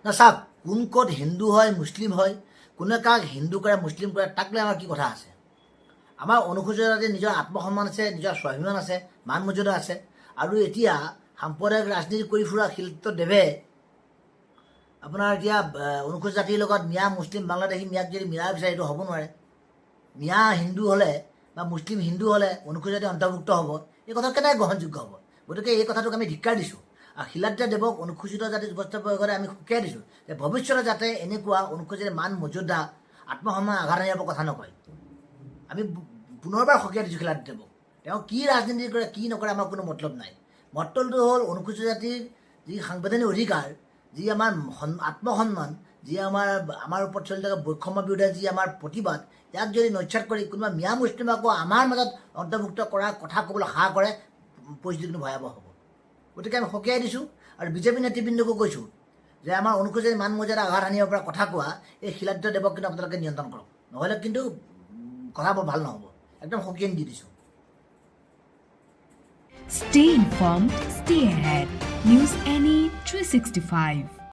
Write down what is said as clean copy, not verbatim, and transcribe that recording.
না চাওক, কোন ক'ত হিন্দু হয় মুছলিম হয়, কোনে কাক হিন্দু কৰে মুছলিম কৰে তাক লৈ আমাৰ কি কথা আছে? আমাৰ অনুসূচিত জাতিৰ নিজৰ আত্মসন্মান আছে, নিজৰ স্বাভিমান আছে, মান মৰ্যাদা আছে। আৰু এতিয়া সাম্প্ৰদায়িক ৰাজনীতি কৰি ফুৰা শিলতদেৱে আপোনাৰ এতিয়া অনুসূচিত জাতিৰ লগত মিয়া মুছলিম বাংলাদেশী মিয়াক যদি মিলাব বিচাৰে এইটো হ'ব নোৱাৰে। মিয়া হিন্দু হ'লে বা মুছলিম হিন্দু হ'লে অনুসূচিত জাতি অন্তৰ্ভুক্ত হ'ব, এই কথা কেনেকৈ গ্ৰহণযোগ্য হ'ব? গতিকে এই কথাটোক আমি ধিক্কাৰ দিছোঁ। আৰু শিলাদ্ৰী দেৱক অনুসূচিত জাতি যুৱস্থ প্ৰয়োগৰে আমি সকীয়াই দিছোঁ যে ভৱিষ্যতে যাতে এনেকুৱা অনুসূচিত মান মৰ্যাদা আত্মসন্মান আঘাত আনিব কথা নকয়। আমি পুনৰবাৰ সকীয়াই দিছোঁ শিলাদ্ৰী দেৱক। তেওঁ কি ৰাজনীতি কৰে কি নকৰে আমাৰ কোনো মতলব নাই। মতলবটো হ'ল অনুসূচিত জাতিৰ যি সাংবিধানিক অধিকাৰ, যি আমাৰ আত্মসন্মান, যি আমাৰ ওপৰত চলি থকা বৈষম্যৰ বিৰুদ্ধে যি আমাৰ প্ৰতিবাদ, ইয়াক যদি নস্যাৎ কৰি কোনোবা মিয়া মুছলিম আকৌ আমাৰ মাজত অন্তৰ্ভুক্ত কৰাৰ কথা ক'বলৈ সাহ কৰে, পৰিস্থিতি কিন্তু ভয়াৱহ হ'ব। গতিকে আমি সকীয়াই দিছোঁ। আৰু বিজেপি নেতৃবৃন্দকো কৈছোঁ যে আমাৰ অনুসূচিত মান মৰ্যাদা আঘাত আনিব পৰা কথা কোৱা এই শিলাদ্ৰী দেৱক কিন্তু আপোনালোকে নিয়ন্ত্ৰণ কৰক, নহ'লে কিন্তু কথাবোৰ ভাল নহ'ব। একদম সকীয়াই দি দিছোঁ। Stay informed, stay ahead. News Any 365.